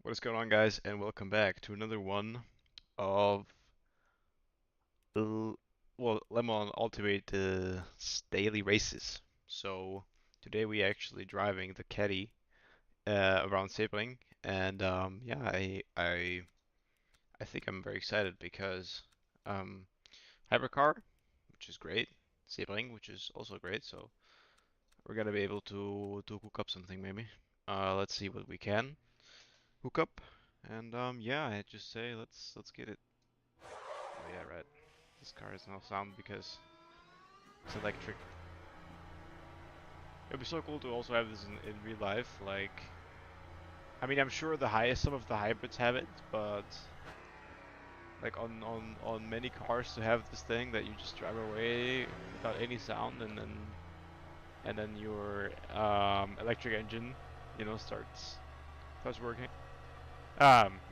What is going on, guys, and welcome back to another one of Lemon Ultimate daily races. So today we actually driving the Caddy around Sebring, and yeah, I think I'm very excited because um, Hypercar, which is great, Sebring, which is also great. So we're gonna be able to hook up something maybe. Let's see what we can hook up, and yeah, I just say let's get it. Oh yeah, right. This car has no sound because it's electric. It'd be so cool to also have this in real life. Like, I mean, I'm sure some of the hybrids have it, but like on many cars to have this thing that you just drive away without any sound, and then your electric engine, starts working.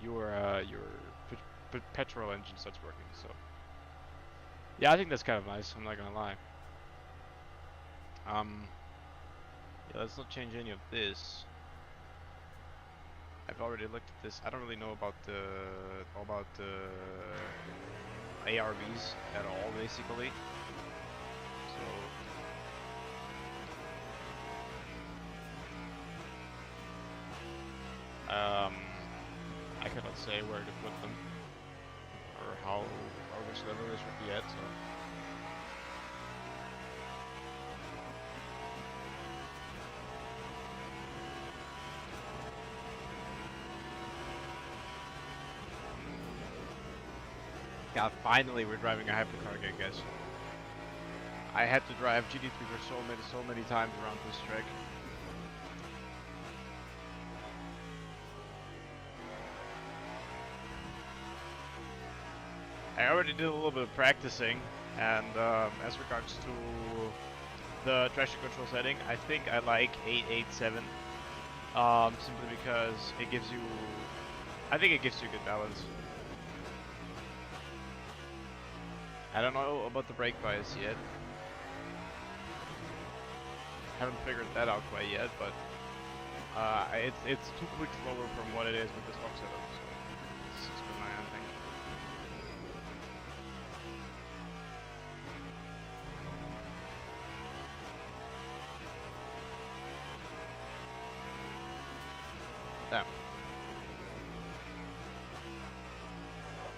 Your petrol engine starts working. So yeah, I think that's kind of nice. I'm not gonna lie. Um, yeah, let's not change any of this. I've already looked at this. I don't really know about the ARVs at all, basically. So I cannot say where to put them or how or which level they should be at. So yeah, finally we're driving a hypercar again, guys. I had to drive GT3 for so many times around this track. I already did a little bit of practicing, and as regards to the traction control setting, I think I like 887, simply because I think it gives you good balance. I don't know about the brake bias yet. Haven't figured that out quite yet, but it's 2 clicks lower from what it is with this box setup, so 6.9, I think. Damn.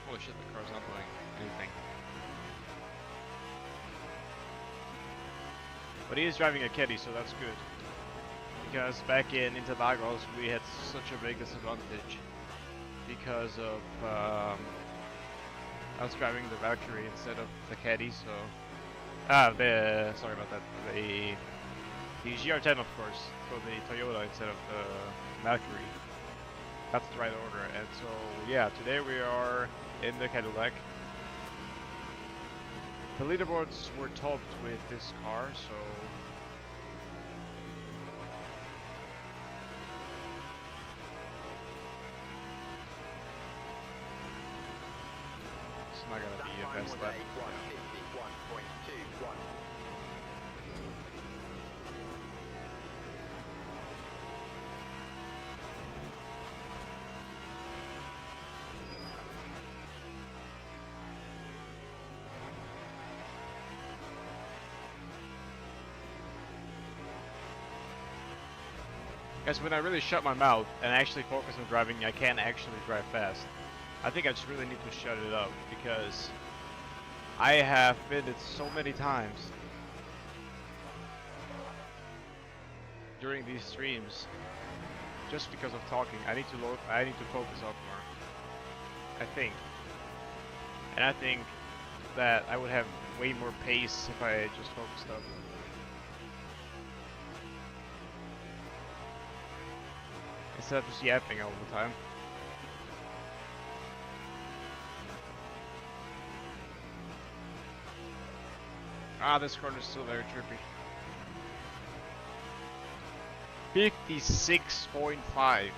Holy shit, the car's not doing anything. But he is driving a Caddy, so that's good. Because back in Interlagos, we had such a big disadvantage because of us driving the Valkyrie instead of the Caddy. So sorry about that. The GR10, of course, so the Toyota instead of the Valkyrie. That's the right order. And so yeah, today we are in the Cadillac. The leaderboards were topped with this car, so it's not gonna be a best lap. Guys, when I really shut my mouth and actually focus on driving, I can actually drive fast. I think I just really need to shut it up because I have been it so many times during these streams just because of talking. I need to focus up more. I think. And I think that I would have way more pace if I just focused up. Instead of just yapping all the time. Ah, this corner is still very trippy. 56.5.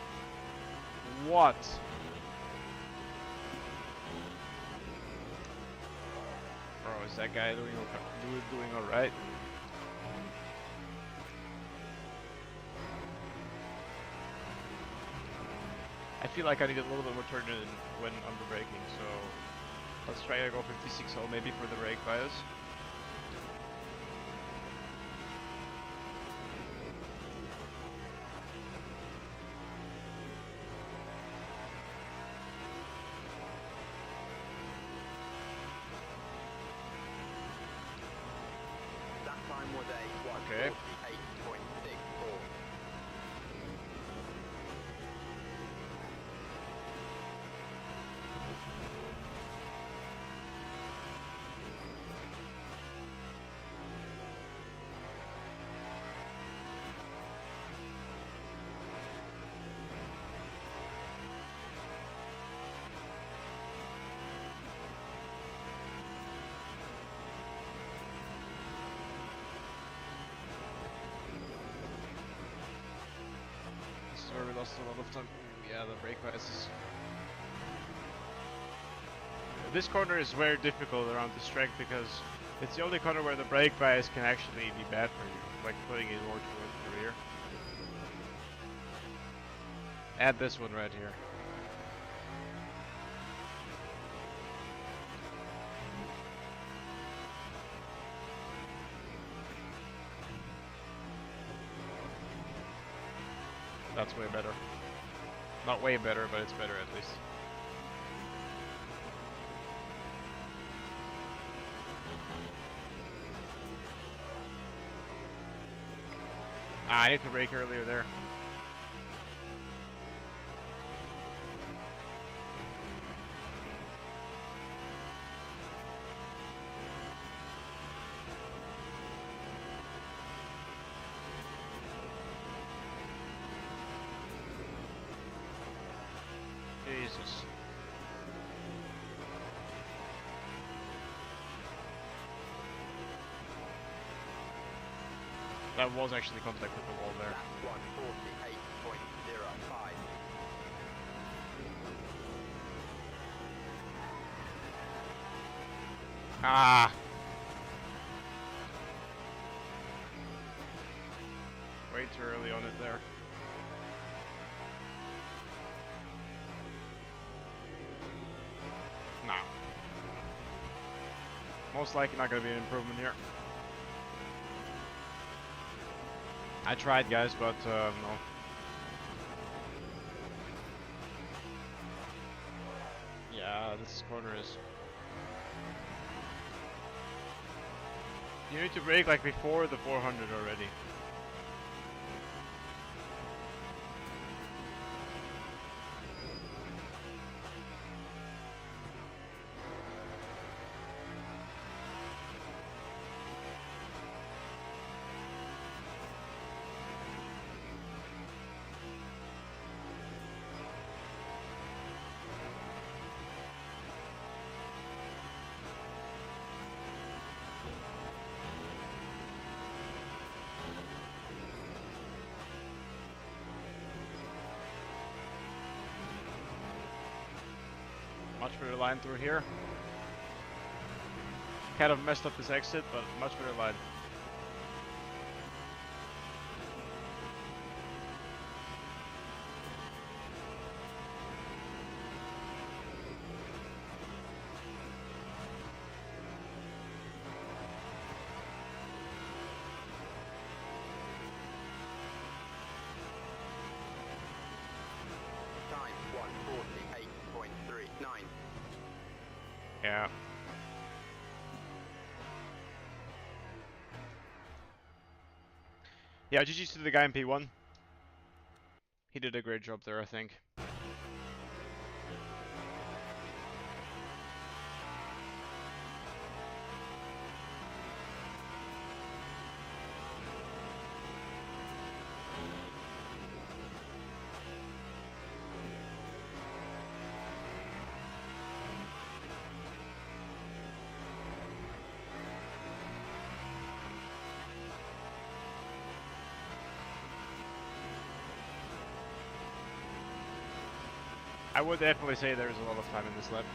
What? Bro, is that guy doing alright? I feel like I need a little bit more turn in when under braking, so let's try to go 56.0 maybe for the brake bias. That time was a 1:48.64. Where we lost a lot of time. Ooh, yeah, the brake bias is... This corner is very difficult around this track because it's the only corner where the brake bias can actually be bad for you, like putting it more towards the rear. Add this one right here. That's way better. Not way better, but it's better at least. Ah, I need to brake earlier there. Jesus. That was actually contact with the wall there. That's 1:48.05. Ah! Way too early on it there. No. Most likely not going to be an improvement here. I tried, guys, but no. Yeah, this corner is... You need to brake like before the 400 already. Much better line through here. Kind of messed up this exit, but much better line. Time 1:48.39. Yeah. Yeah, GG's to the guy in P1. He did a great job there, I think. I would definitely say there's a lot of time in this lap.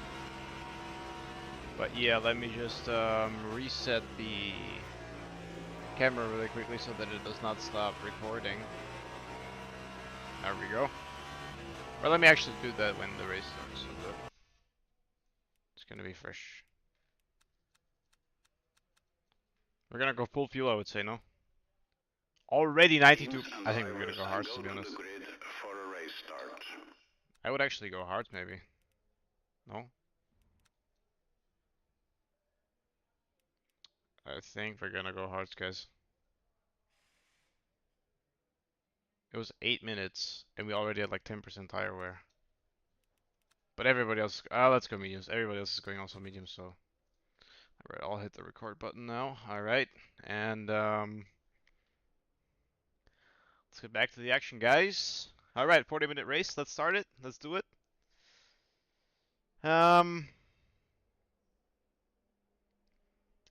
But yeah, let me just reset the camera really quickly so that it does not stop recording. There we go. Or let me actually do that when the race starts, so that it's gonna be fresh. We're gonna go full fuel, I would say, no? Already 92. I think we're gonna go hards, to be honest. I would actually go hards, maybe. No? I think we're gonna go hards, guys. It was 8 minutes, and we already had like 10% tire wear. But everybody else, let's go mediums. Everybody else is going also mediums, so. Alright, I'll hit the record button now. Alright, and let's get back to the action, guys. Alright, 40-minute race. Let's start it. Let's do it.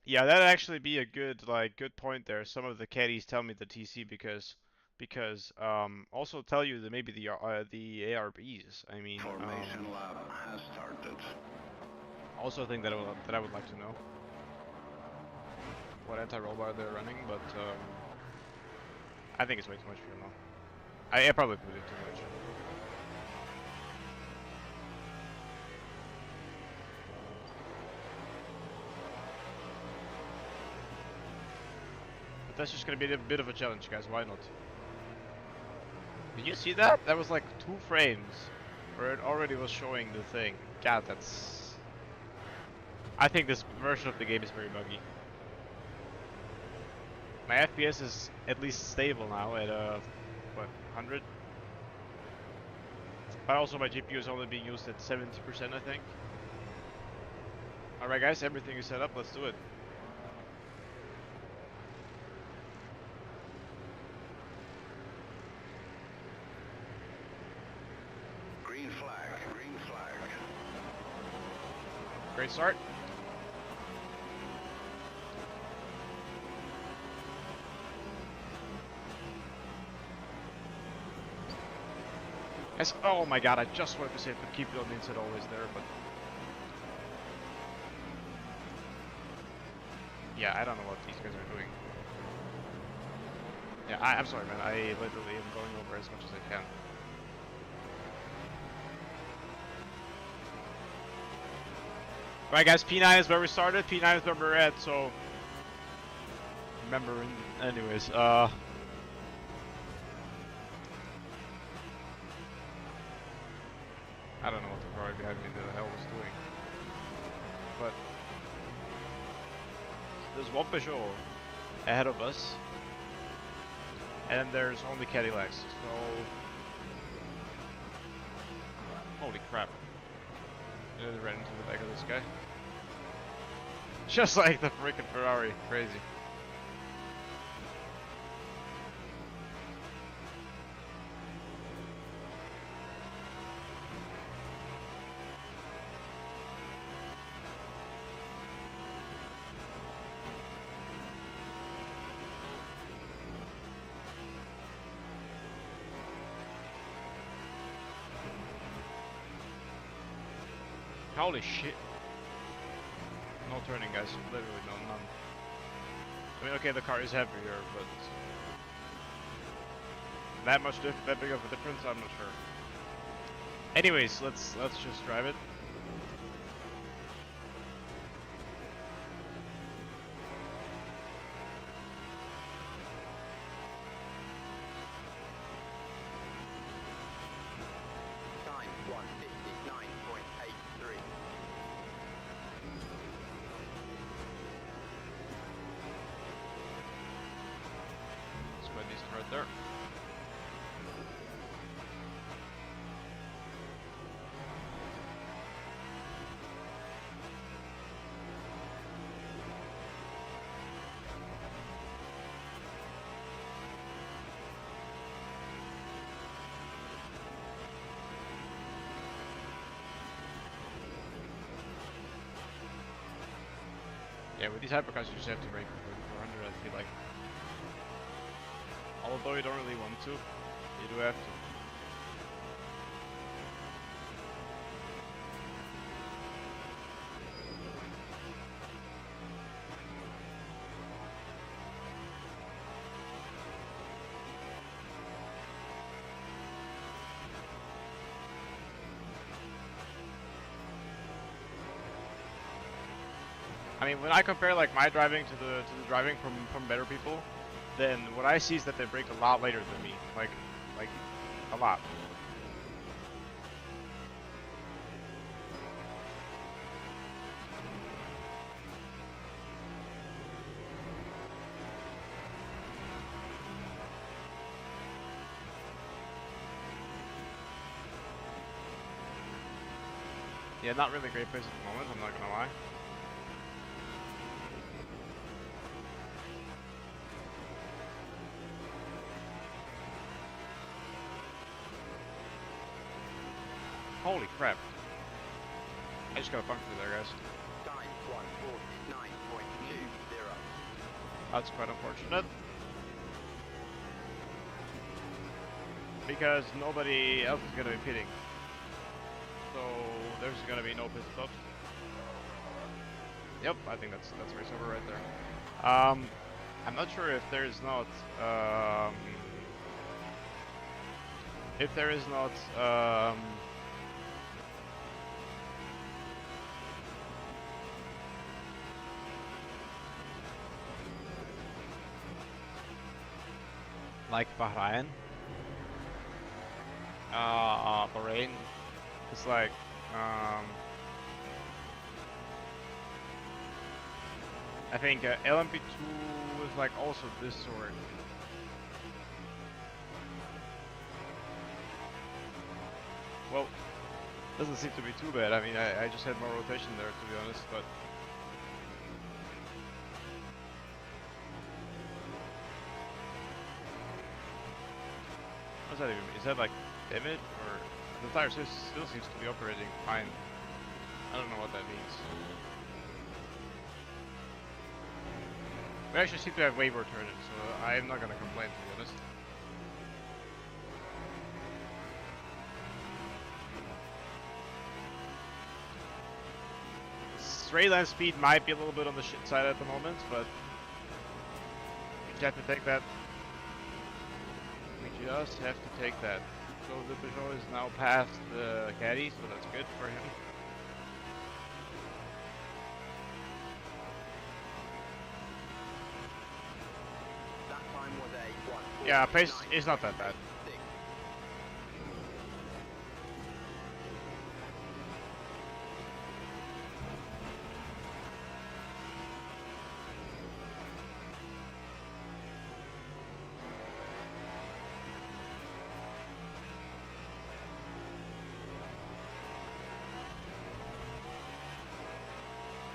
Yeah, that'd actually be a good good point there. Some of the caddies tell me the TC because also tell you that maybe the ARBs. I mean, Formation lab has started. also think that I would like to know what anti-roll bar they're running, but I think it's way too much fuel now. I probably put it too much. But that's just gonna be a bit of a challenge, guys. Why not? Did you see that? That was like 2 frames where it already was showing the thing. God, that's... I think this version of the game is very buggy. My FPS is at least stable now at what, 100? But also my GPU is only being used at 70%, I think. Alright guys, everything is set up, let's do it. Green flag, green flag. Great start. Yes, oh my god, I just wanted to say to keep it on the inside always there, but... Yeah, I don't know what these guys are doing. Yeah, I'm sorry man, I literally am going over as much as I can. Right guys, P9 is where we started, P9 is where we're at, so... Remember, anyways, I don't know what the car behind me the hell was doing. But there's one Peugeot ahead of us. And there's only Cadillacs, so... Holy crap. I nearly ran into the back of this guy. Just like the freaking Ferrari, crazy. Holy shit. No turning, guys. Literally none. I mean, okay, the car is heavier, but... that big of a difference? I'm not sure. Anyways, let's just drive it. Time 1:59.83. It's quite decent right there. Yeah, with these hypercars you just have to brake for 400, I feel like. Although you don't really want to, you do have to. I mean, when I compare like my driving to the driving from better people, then what I see is that they brake a lot later than me, like a lot. Yeah, not really a great pace at the moment, I'm not gonna lie. Holy crap. I just got a puncture there, guys. Time 149.20. That's quite unfortunate. Because nobody else is gonna be pitting. So there's gonna be no pit stops. Yep, I think that's race over right there. I'm not sure if there is not like Bahrain, Bahrain. It's like I think LMP2 is like also this sort. Well, doesn't seem to be too bad. I mean, I just had more rotation there, to be honest, but what's that even mean? Is that like damage, or the tire still seems to be operating fine? I don't know what that means. We actually seem to have way more turning, so I'm not gonna complain, to be honest. Straight line speed might be a little bit on the shit side at the moment, but we just have to take that. We just have to take that. So the Peugeot is now past the Caddy, so that's good for him. That time was a 149.96. Yeah, pace is not that bad.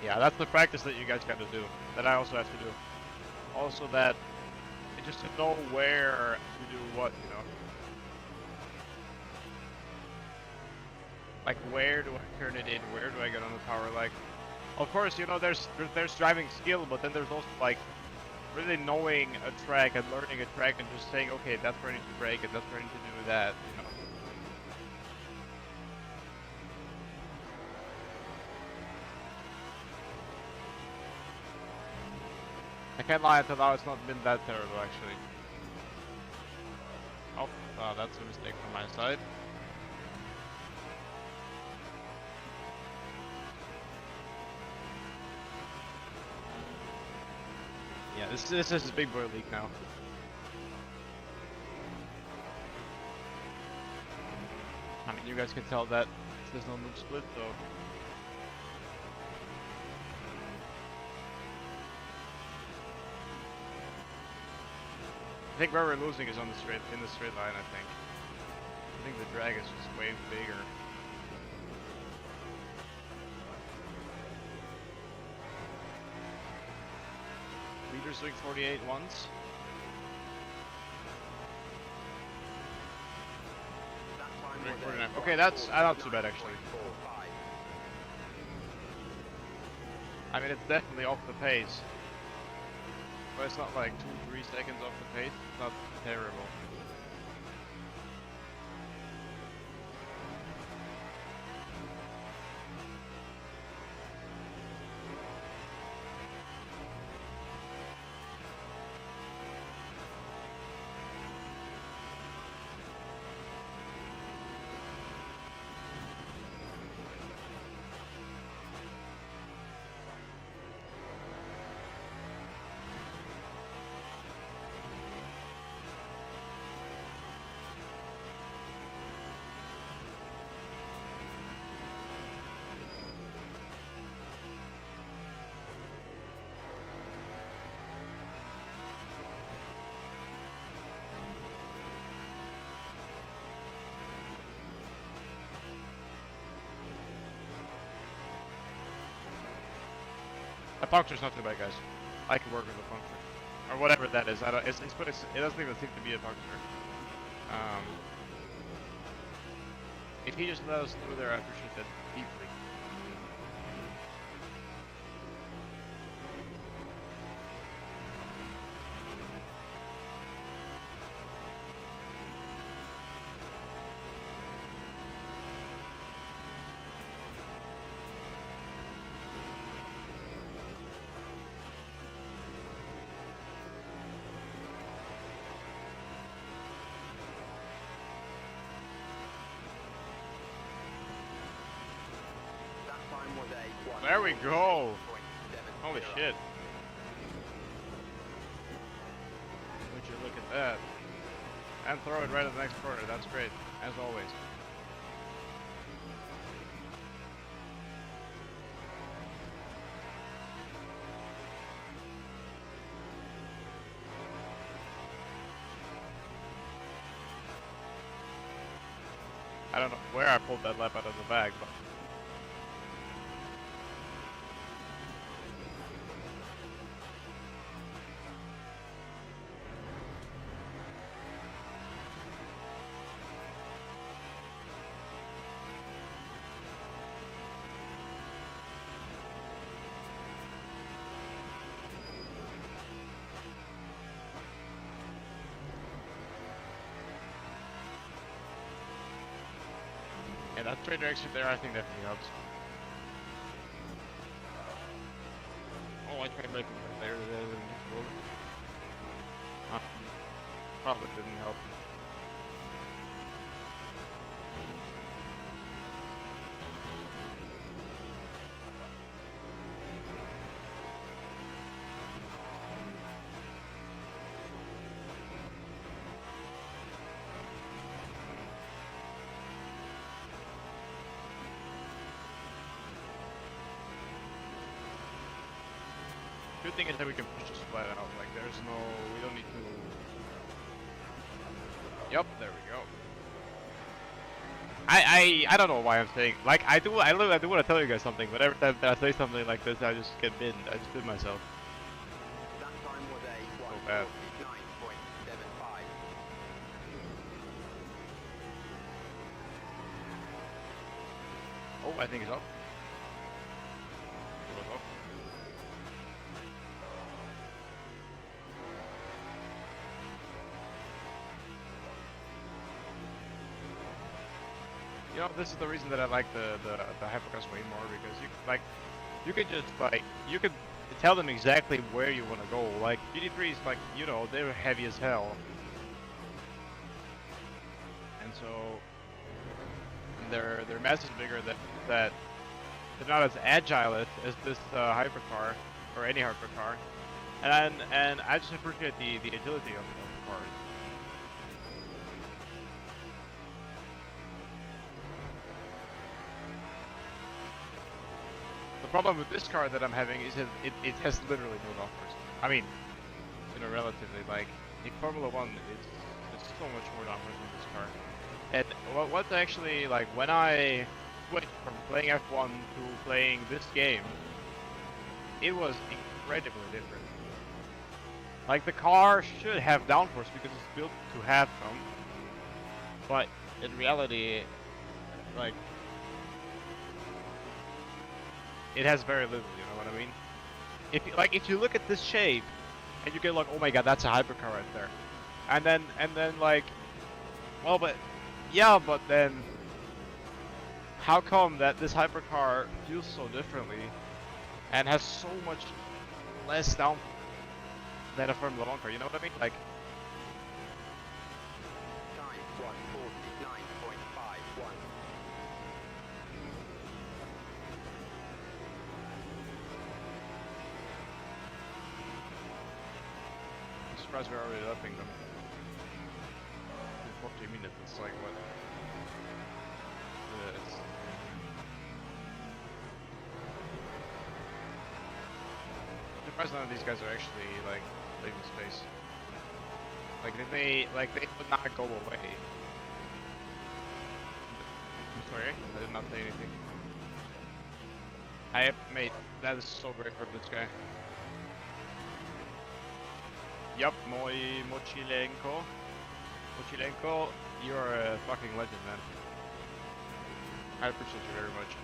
Yeah, that's the practice that you guys got to do, that I also have to do. Also that, just to know where to do what, you know. Like, where do I turn it in? Where do I get on the power? Like, of course, you know, there's driving skill, but then there's also, like, really knowing a track and learning a track and just saying, okay, that's where I need to brake and that's where I need to do that, you know. I can't lie, until now it's not been that terrible, actually. Oh, that's a mistake from my side. Yeah, this is a big boy leak now. I mean, you guys can tell that there's no move split, so. I think where we're losing is in the straight line, I think. I think the drag is just way bigger. Leader's doing 48 once. That time was 49. a Okay, that's not too bad, actually. 149.45. I mean, it's definitely off the pace. But it's not like 2-3 seconds off the pace. It's not terrible. A puncture's not too bad, guys. I can work with a puncture. Or whatever that is. I don't, but it doesn't even seem to be a puncture. If he just let us through there, I appreciate that deeply. That time was a 1. There we go! Holy shit. Would you look at that? And throw it right at the next corner, that's great, as always. I don't know where I pulled that lap out of the bag, but... yeah, that straight direction there, I think definitely helps. Oh, I tried making it there. Probably didn't help. Good thing is that we can push this flat out. Like, there's no, we don't need to. Yup, there we go. I don't know why I'm saying, like, I do want to tell you guys something, but every time that I say something like this, I just get binned. I just did myself. That time was a So bad. 1:49.75. Oh, I think it's up. It was up. You know, this is the reason that I like the hypercars way more, because you can just you can tell them exactly where you want to go. Like GT3 is like, you know, they're heavy as hell, and so their mass is bigger than that. They're not as agile as this hypercar or any hypercar, and I just appreciate the agility of the cars. The problem with this car that I'm having is that it has literally no downforce. I mean, you know, relatively, like, in Formula 1, it's so much more downforce in this car. And what's actually, like, when I switched from playing F1 to playing this game, it was incredibly different. Like, the car should have downforce because it's built to have some, but in reality, like, it has very little, you know what I mean? If you look at this shape, and you get like, oh my god, that's a hypercar right there, and then like, well, but yeah, but then how come that this hypercar feels so differently, and has so much less down than a Formula 1 car? You know what I mean? Like, Time 1:49.51. I'm surprised we're already upping them. In 40 minutes, it's like what? It's surprised none of these guys are actually like leaving space. Like they would not go away. I'm sorry, I did not say anything. Mate, that is so great for this guy. Yup, Mochilenko. Mochilenko, you're a fucking legend, man. I appreciate you very much.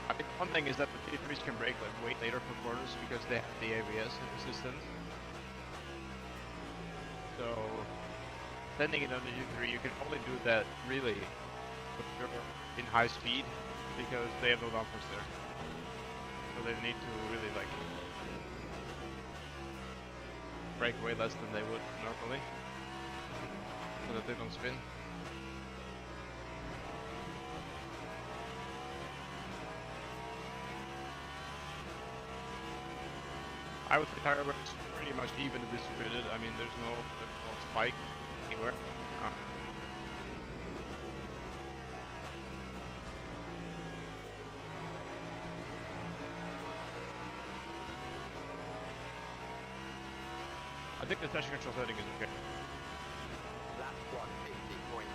I think one thing is that the GT3s can brake like way later for corners because they have the ABS assistance. So, sending it on the GT3, you can only do that really if you're in high speed because they have no dampers there. So they need to really like brake way less than they would normally so that they don't spin. I would say tire wear is pretty much evenly distributed. I mean, there's no spike anywhere. I think the traction control setting is okay. Lap 150.77.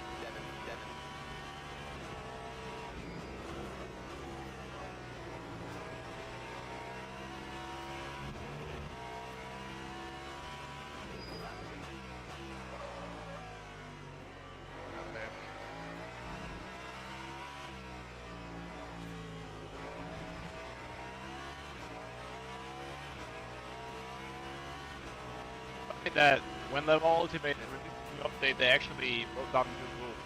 That when Level Ultimate released a new update, they actually wrote down new rules.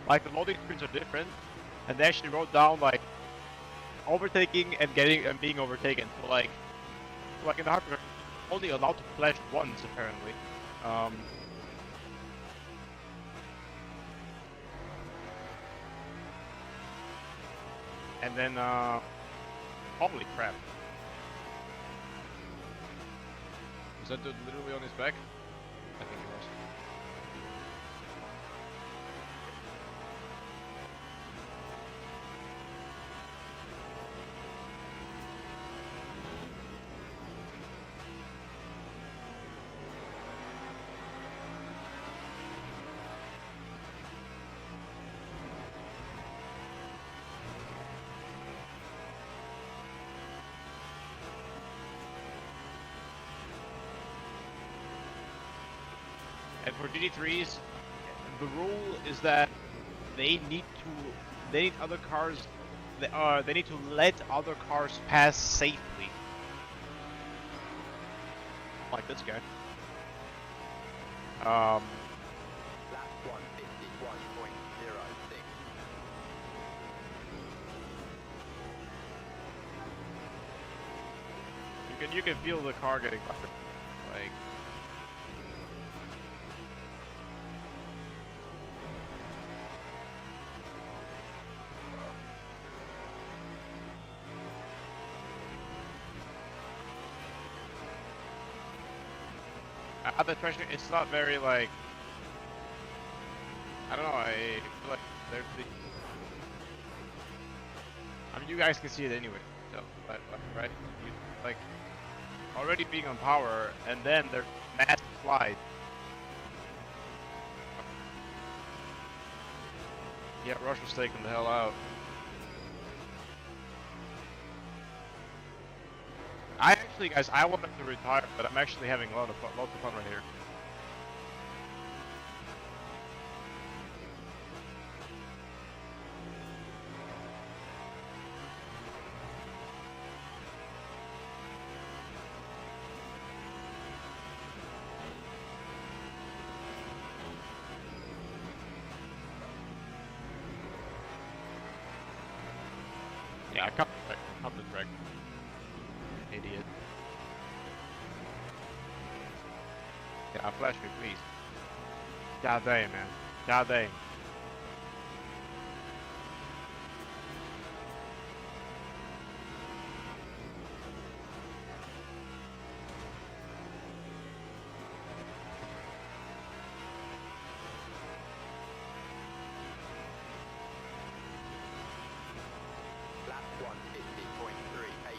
Like the loading screens are different, and they actually wrote down like overtaking and being overtaken. So like in the hardware, only allowed to flash once apparently. And then holy crap. Was that dude literally on his back? I think it was. And for GT3s, the rule is that they need other cars, they need to let other cars pass safely. Like this guy. Lap 151.06. You can feel the car getting better. Like. The traction, it's not very like, I don't know, I feel like there's the, I mean you guys can see it anyway, so, right? You, like, already being on power, and then there's massive slide. Yeah, Rush was taking the hell out. Guys, I wanted to retire, but I'm actually having lots of fun right here. Yeah, I come the track. Idiot. Yeah, flash me, please. God dang, man. God dang. Lap 150.38.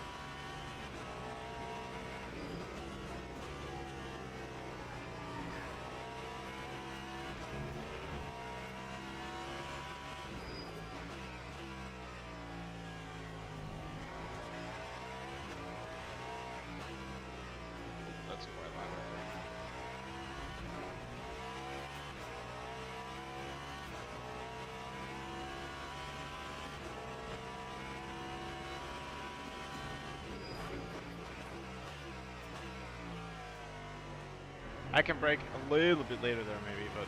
I can brake a little bit later there maybe, but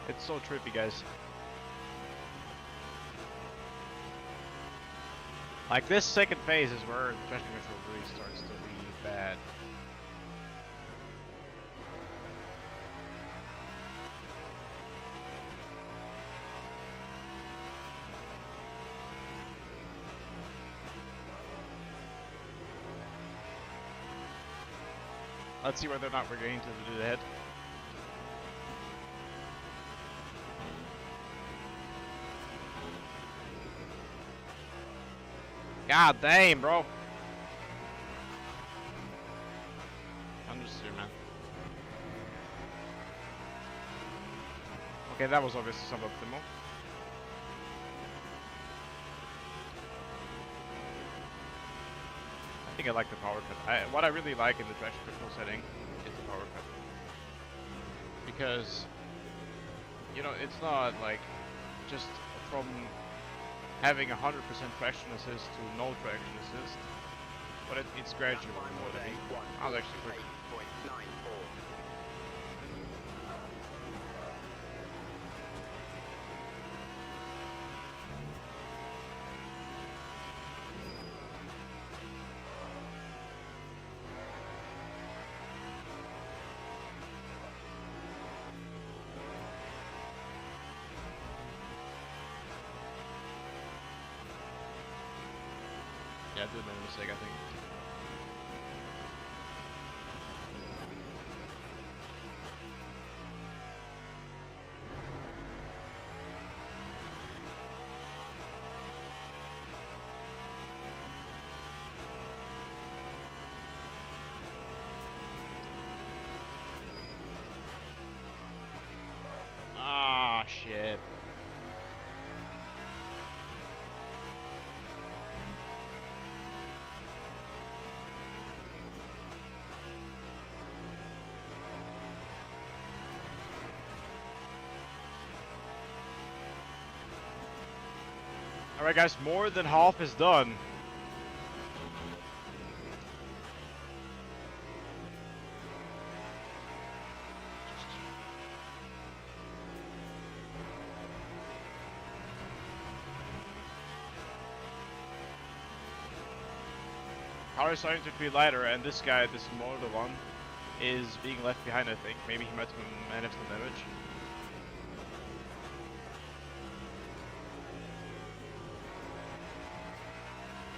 it's so trippy, guys. Like this second phase is where the traction control really starts to be bad. Let's see whether or not we're getting to the head. God damn, bro. Understeer, man. Okay, that was obviously suboptimal. I think I like the power cut. What I really like in the traction control setting is the power cut. Because, you know, it's not like just from having 100% traction assist to no traction assist, but it's gradual, you know what I mean? I was actually quick. 8.94. Yeah, I did make a mistake, I think. Ah, shit. Alright guys, more than half is done. Car is starting to be lighter, and this guy, this motor one, is being left behind, I think. Maybe he might have some damage.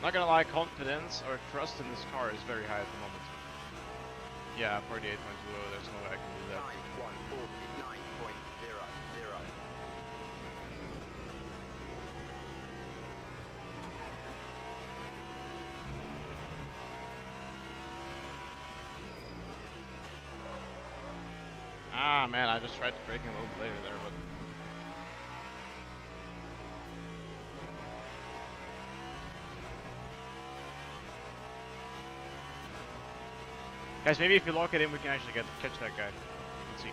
Not gonna lie, confidence or trust in this car is very high at the moment. Yeah, 48.2, there's no way I can do that. 9.149.00. Ah, man, I just tried to brake him a little bit later there, but... Guys, maybe if you lock it in, we can actually catch that guy. Let's see.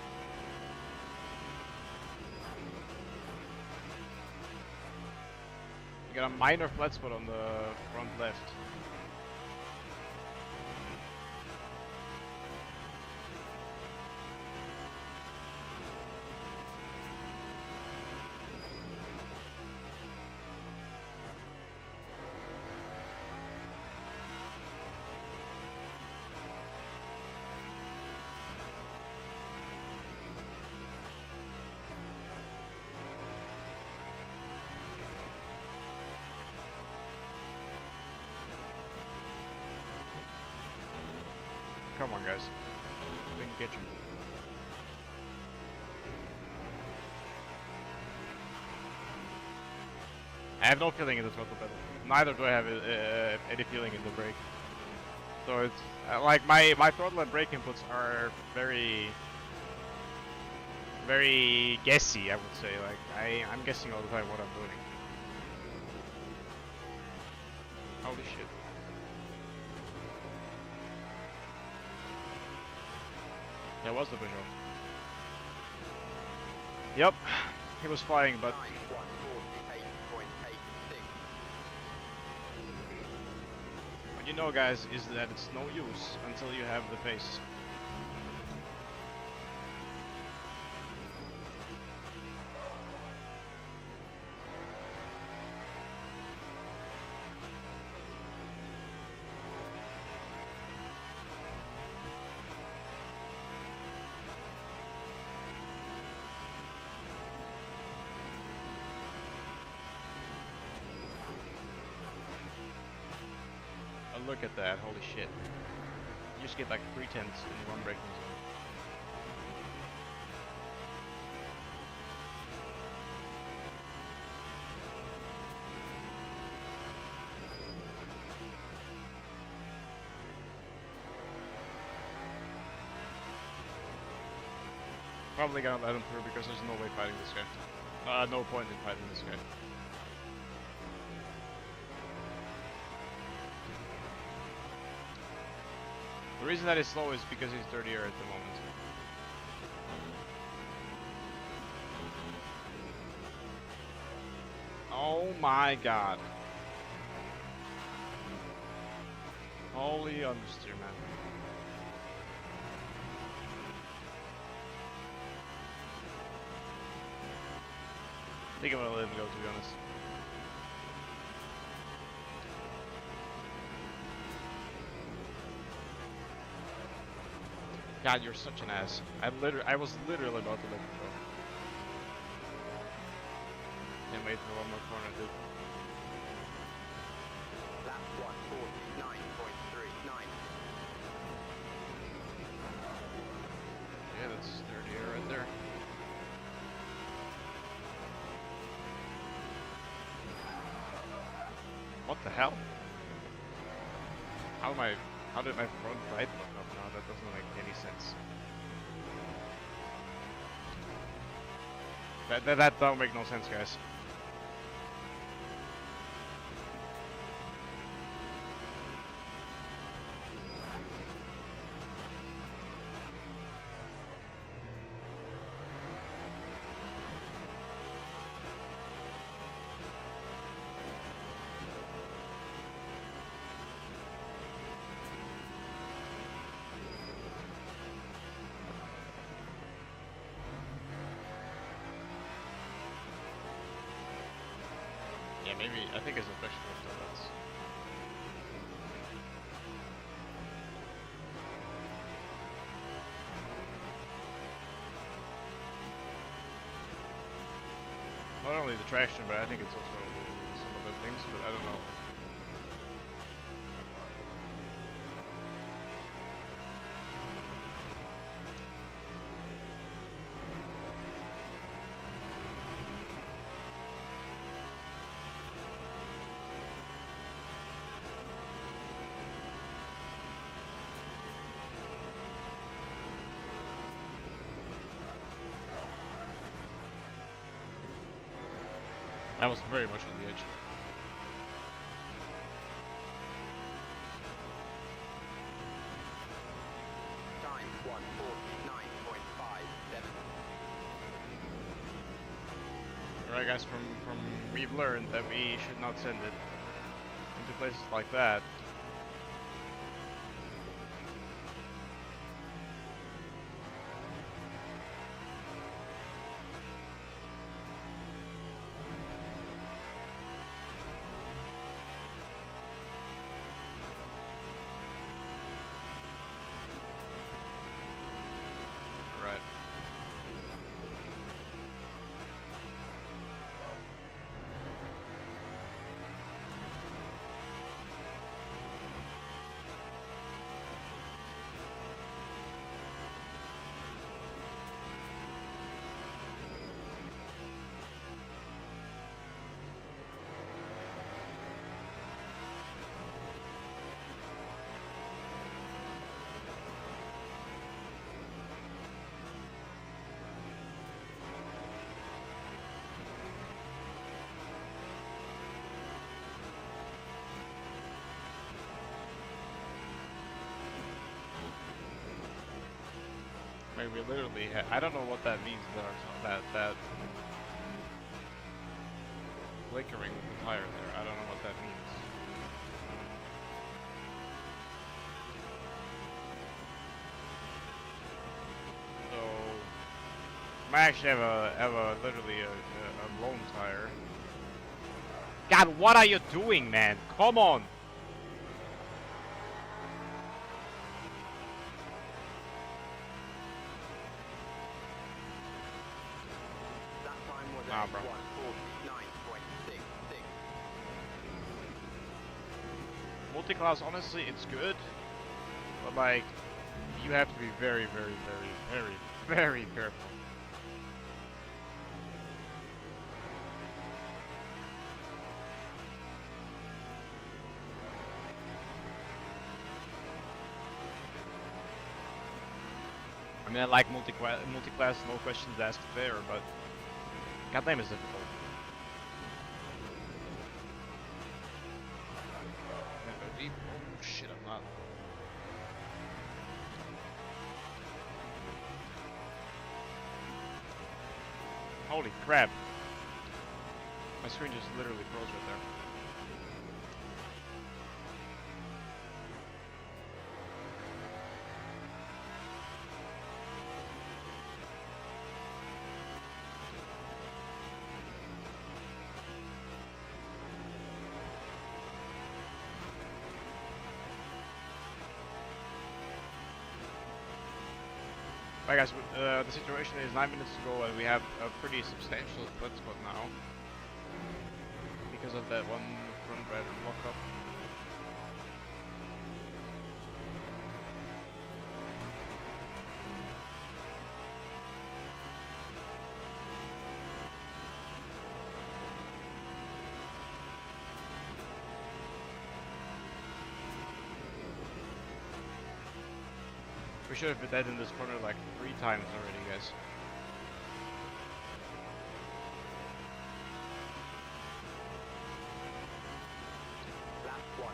We got a minor flat spot on the front left. Come on, guys. We can get you. I have no feeling in the throttle pedal. Neither do I have any feeling in the brake. So it's like my throttle and brake inputs are very guessy, I would say. Like I'm guessing all the time what I'm doing. Holy shit. That was the visual. Yep, he was flying, but 9.148.86. what you know, guys, is that it's no use until you have the face. Look at that, holy shit. You just get like 3/10 in one braking zone. Probably gonna let him through because there's no way fighting this guy. No point in fighting this guy. The reason that he's slow is because he's dirtier at the moment. Oh my god. Holy understeer, man. I think I'm gonna let him go, to be honest. God, you're such an ass. I was literally about to let him go. Can't wait for one more corner, dude. Lap 149.39. Yeah, that's dirtier right there. What the hell? How did my front right look up now? That doesn't make any sense. That don't make no sense, guys. Yeah, maybe, I think it's a vegetable donuts. Not only the traction, but I think it's also some other things, but I don't know. That was very much on the edge. Time 149.57. Alright guys, we've learned that we should not send it into places like that. Right. I mean, we literally I don't know what that means, that flickering with the tire there. I don't know what that means. So, I might actually have a literally a blown tire. God, what are you doing, man? Come on! That time was Nah, a bro. 149.66. multi-class, honestly, it's good, but like, you have to be very, very, very, very, very careful. I mean, I like multi-class, no questions asked there, but goddamn, it's difficult. I'm gonna go deep. Oh shit, I'm not. Holy crap! My screen just literally froze right there. Alright guys, the situation is 9 minutes to go and we have a pretty substantial split spot now. Because of that one front red lock-up. We should have been dead in this corner like 3 times already, guys. Lap 150.17.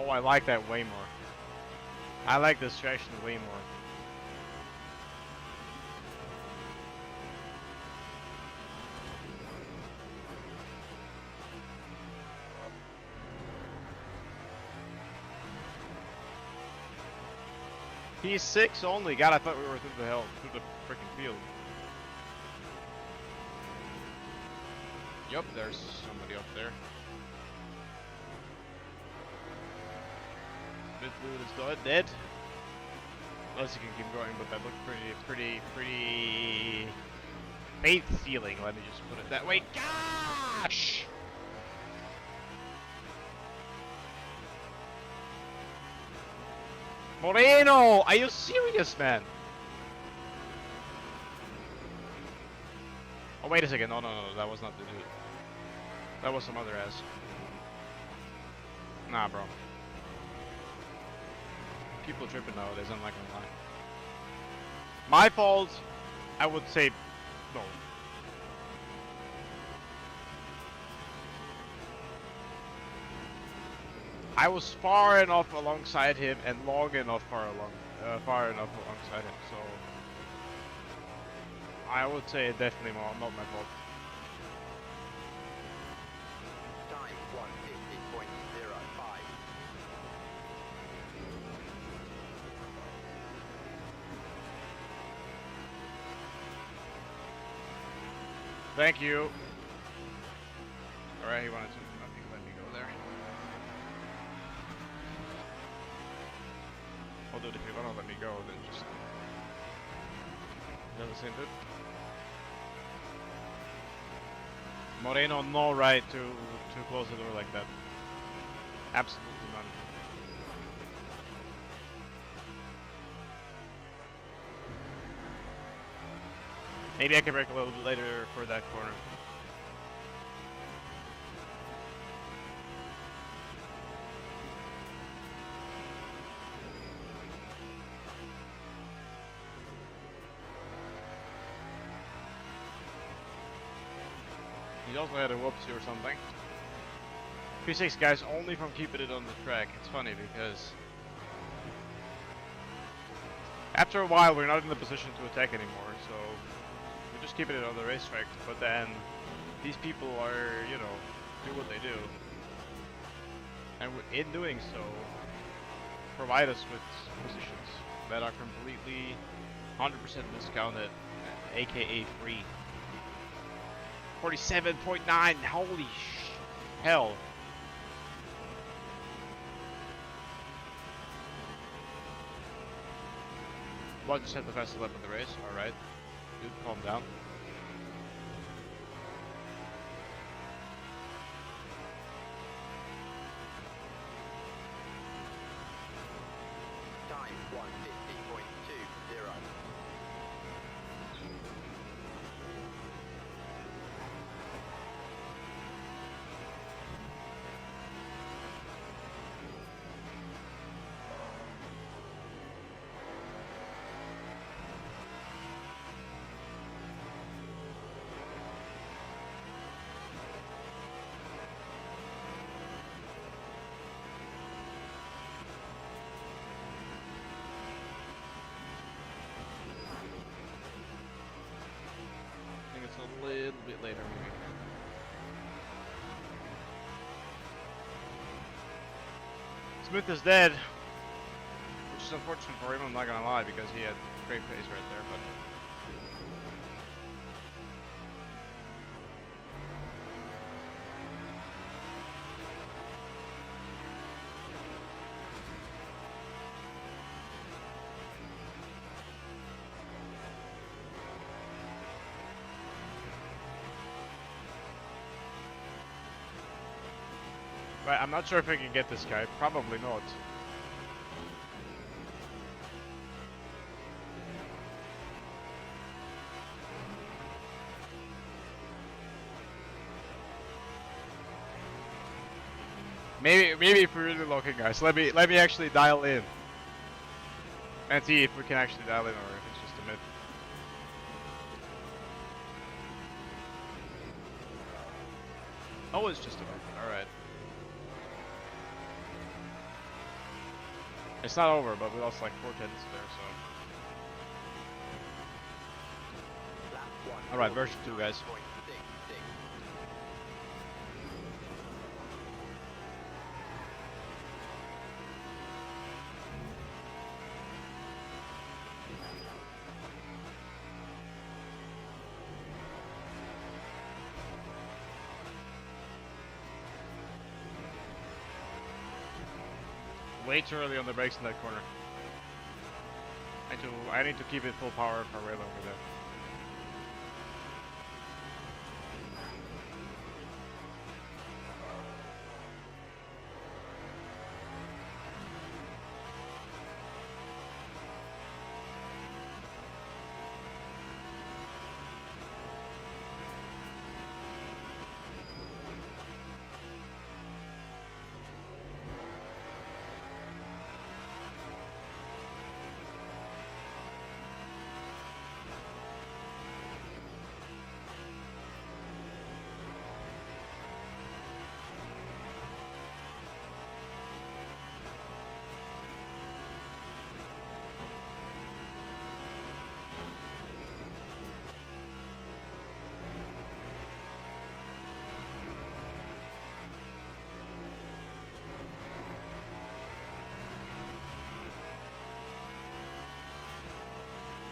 Oh, I like that way more. I like this traction way more. He's 6 only. God, I thought we were through the freaking field. Yup, there's somebody up there. Mid fluid is dead. Unless you can keep going, but that looked pretty faith sealing. Let me just put it that way. Gosh! Moreno, are you serious, man? Oh, wait a second. No, that was not the dude. That was some other ass. Nah, bro. People tripping nowadays, I'm not gonna lie. My fault, I would say no. I was far enough alongside him and long enough far enough alongside him, so I would say definitely not my fault. Time 150.05. Thank you. Alright, he wanted to let me go there. Although if you wanna let me go, then just doesn't seem good. Moreno, no right to close the door like that. Absolutely none. Maybe I can break a little bit later for that corner. He also had a whoopsie or something. P6 guys, only from keeping it on the track. It's funny because after a while we're not in the position to attack anymore, so we're just keeping it on the racetrack. But then these people are, you know, do what they do, and in doing so, provide us with positions that are completely 100% discounted, aka free. 47.9. Holy hell. Well, just had the fastest lap of the race. Alright. Dude, calm down. Time 150.20. I think it's a little bit later, maybe. Smith is dead, which is unfortunate for him, I'm not gonna lie, because he had great pace right there, but... Right, I'm not sure if we can get this guy. Probably not. Maybe if we're really looking, guys, let me actually dial in and see if we can actually dial in or if it's just a myth. Oh, it's just a myth. All right. It's not over, but we lost like 4 tenths there, so. All right, version 2, guys. Way too early on the brakes in that corner. I need to keep it full power for way longer there.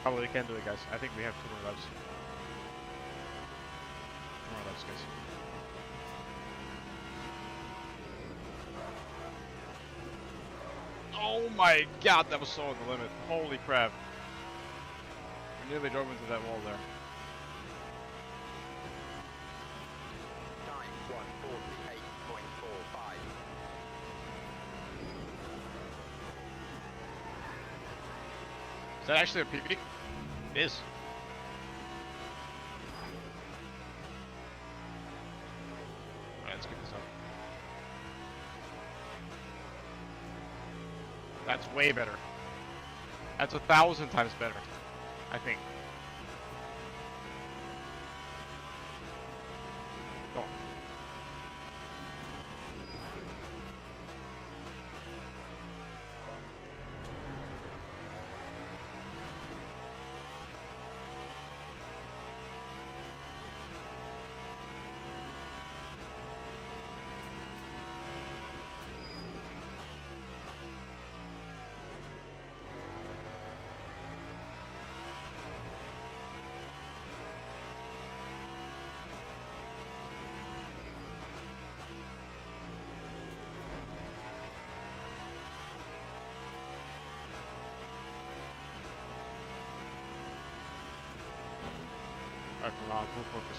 Probably can do it, guys. I think we have 2 more laps. 2 more laps, guys. Oh my god, that was so on the limit. Holy crap. We nearly drove into that wall there. Time 148.45. Is that actually a PB? It is. Alright, let's get this up. That's way better. That's 1,000 times better, I think. Go on. Driving around full focus.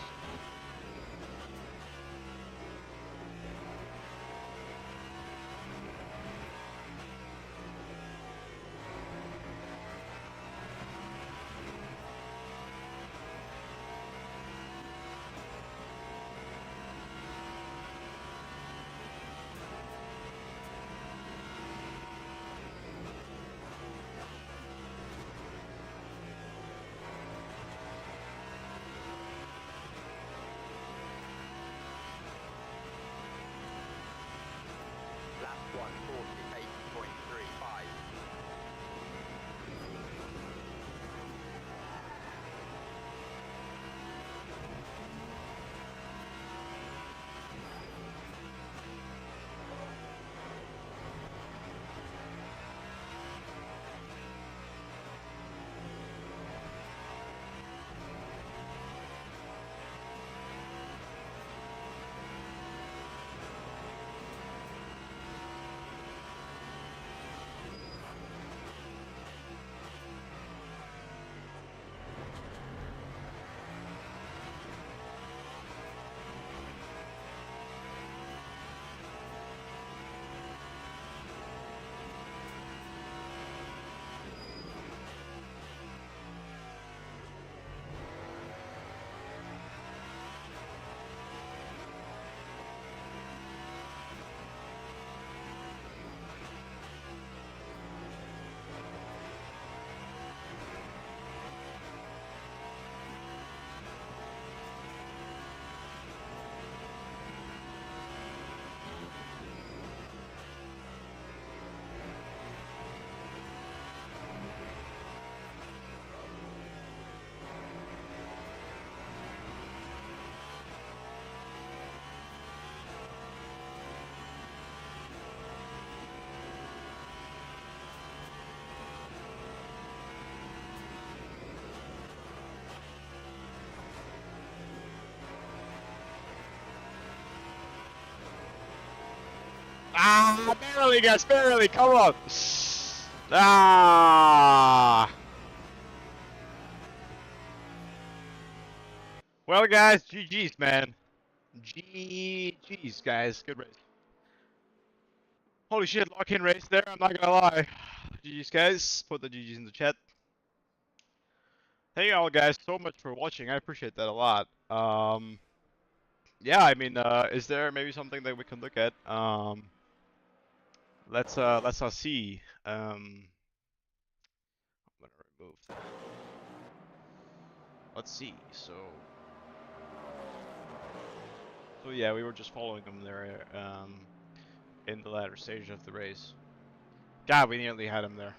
Lap 148.35. Ah, barely, guys, barely. Come on. Ah. Well, guys, GG's, man. GG's, guys. Good race. Holy shit, lock-in race there. I'm not gonna lie. GG's, guys. Put the GG's in the chat. Thank you all, guys, so much for watching. I appreciate that a lot. Yeah, I mean, is there maybe something that we can look at? Let's see. I'm gonna remove that. Let's see. So yeah, we were just following them there, in the latter stage of the race. God, we nearly had him there.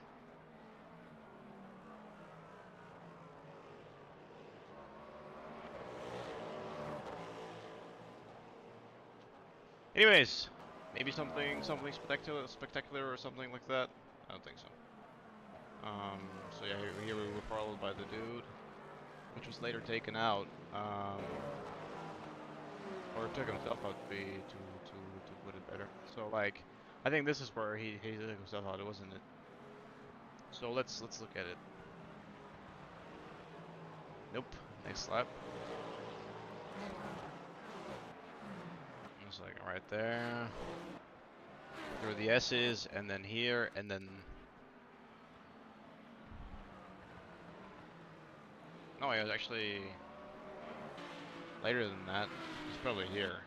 Anyways, maybe something spectacular or something like that. I don't think so. So yeah, here we were followed by the dude, which was later taken out. Or took himself out to put it better. So like, I think this is where he took himself out, wasn't it? So let's look at it. Nope. Next lap. It's like right there. There are the S's, and then here, and then. No, it was actually later than that. It's probably here.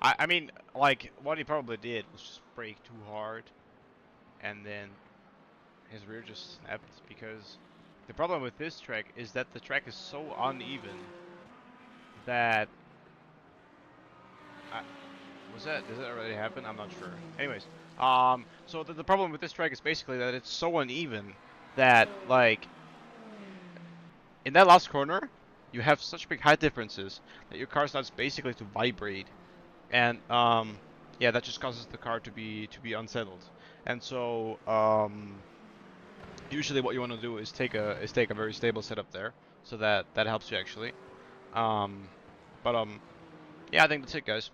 I mean, like, what he probably did was just brake too hard, and then his rear just snapped, because the problem with this track is that the track is so uneven that... Does that already happen? I'm not sure. Anyways, so the problem with this track is basically that it's so uneven that, like, in that last corner, you have such big height differences that your car starts basically to vibrate. And yeah, that just causes the car to be unsettled. And so usually what you want to do is take a very stable setup there, so that helps you actually. Um, but yeah, I think that's it, guys.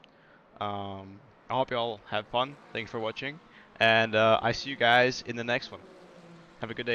I hope you all have fun. Thanks for watching, and I see you guys in the next one. Have a good day.